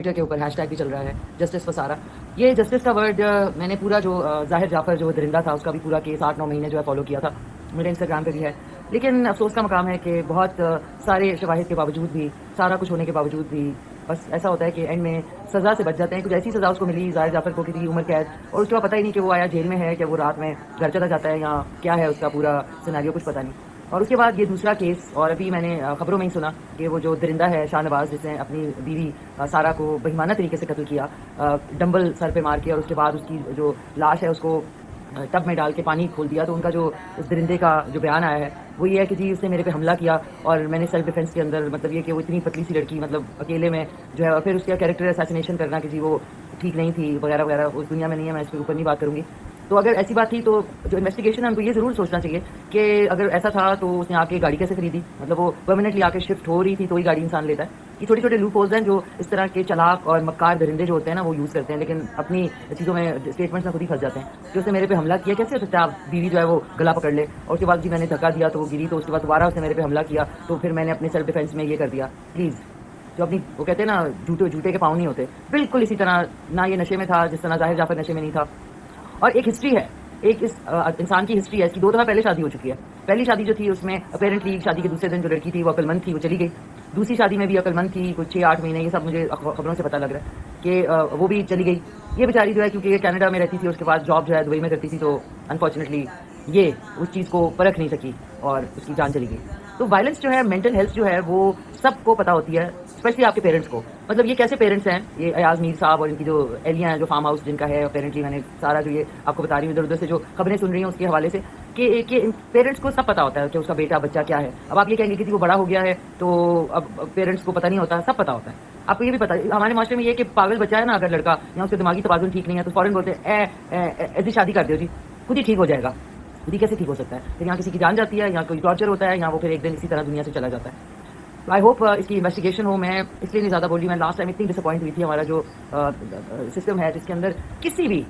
Twitter के ऊपर hashtag भी चल रहा है जस्टिस फॉर सारा। ये जस्टिस का वर्ड मैंने पूरा जो ज़ाहिर जाफ़र जो दरिंदा था उसका भी पूरा केस 8-9 महीने जो है फॉलो किया था, मेरे इंस्टाग्राम पे भी है। लेकिन अफसोस का मकाम है कि बहुत सारे शवाहिद के बावजूद भी, सारा कुछ होने के बावजूद भी बस ऐसा होता है कि एंड में सज़ा से बच जाते हैं। कुछ ऐसी सज़ा उसको मिली ज़ाहिर जाफ़र को कि थी उम्र कैद, और उसके बाद पता ही नहीं कि वो आया जेल में है, कि वो रात में घर चला जाता है या क्या है उसका पूरा सिनेरियो, कुछ पता नहीं। और उसके बाद ये दूसरा केस, और अभी मैंने खबरों में ही सुना कि वो जो दरिंदा है शाहनवाज, जिसने अपनी बीवी सारा को बेईमाना तरीके से कत्ल किया, डंबल सर पे मार के, और उसके बाद उसकी जो लाश है उसको टब में डाल के पानी खोल दिया। तो उनका जो उस दरिंदे का जो बयान आया है वो ये है कि जी उसने मेरे पे हमला किया और मैंने सेल्फ डिफेंस के अंदर, मतलब ये कि वो इतनी पतली सी लड़की, मतलब अकेले में जो है, और फिर उसका कैरेक्टर असैसिनेशन करना कि जी वो ठीक नहीं थी वगैरह वगैरह, उस दुनिया में नहीं है, मैं इसके ऊपर नहीं बात करूँगी। तो अगर ऐसी बात थी तो जो इन्वेस्टिगेशन है हमको ये ज़रूर सोचना चाहिए कि अगर ऐसा था तो उसने आके गाड़ी कैसे खरीदी, मतलब वो परमानेंटली आके शिफ्ट हो रही थी तो ही गाड़ी इंसान लेता है। ये छोटे छोटे लूप होल्स हैं जो इस तरह के चालाक और मक्कार दरिंदे जो होते हैं ना वो यूज़ करते हैं, लेकिन अपनी चीज़ों में स्टेटमेंट्स में खुद ही फंस जाते हैं कि उसने मेरे पे हमला किया। कैसे हो सकता है आप बीवी जो है वो गला पकड़ ले, और उसके बाद जी मैंने धक्का दिया तो वो गिरी, तो उसके बाद दोबारा उसने मेरे पे हमला किया, तो फिर मैंने अपने सेल्फ डिफेंस में ये कर दिया। प्लीज़, जो अपनी वो कहते हैं ना झूठे झूठे के पाँव नहीं होते, बिल्कुल इसी तरह ना ये नशे में था जिस तरह ज़ाहिर जाफ़र नशे में नहीं था। और एक हिस्ट्री है, एक इस इंसान की हिस्ट्री है, इसकी 2 दफ़ा पहले शादी हो चुकी है। पहली शादी जो थी उसमें अपेरेंटली शादी के दूसरे दिन जो लड़की थी वो अक्लमंद थी, वो चली गई। दूसरी शादी में भी अक्लमंद थी, कुछ 6-8 महीने, ये सब मुझे खबरों से पता लग रहा है कि वो भी चली गई। ये बेचारी जो है क्योंकि ये कनाडा में रहती थी, उसके बाद जॉब जो है दुबई में करती थी, तो अनफॉर्चुनेटली ये उस चीज़ को परख नहीं सकी और उसकी जान चली गई। तो वायलेंस जो है, मेंटल हेल्थ जो है वो सबको पता होती है, स्पेशली आपके पेरेंट्स को। मतलब ये कैसे पेरेंट्स हैं, ये अयाज मीर साहब और इनकी जो एहलियाँ हैं, जो फार्म हाउस जिनका है, अपेरेंटली मैंने सारा जो ये आपको बता रही हूँ इधर उधर से जो खबरें सुन रही हूँ उसके हवाले से, कि पेरेंट्स को सब पता होता है कि उसका बेटा बच्चा क्या है। अब आप ये कहेंगे कि वो बड़ा हो गया है तो अब पेरेंट्स को पता नहीं होता, सब पता होता है। आपको ये भी पता है हमारे माशरे में ये कि पागल बच्चा है ना अगर लड़का, या उसके दिमागी तवाज़ुन ठीक नहीं है, तो फ़ौरन बोलते हैं ऐसी शादी कर दो जी, खुद ही ठीक हो जाएगा। खुद ही कैसे ठीक हो सकता है? फिर यहाँ किसी की जान जाती है, यहाँ कोई टॉर्चर होता है, या वो फिर एक दिन इसी तरह दुनिया से चला जाता है। तो आई होप इसकी इन्वेस्टिगेशन हो। मैं इसलिए नहीं ज़्यादा बोल रही, मैं लास्ट टाइम इतनी डिसअपॉइंट हुई थी, हमारा जो सिस्टम है जिसके अंदर किसी भी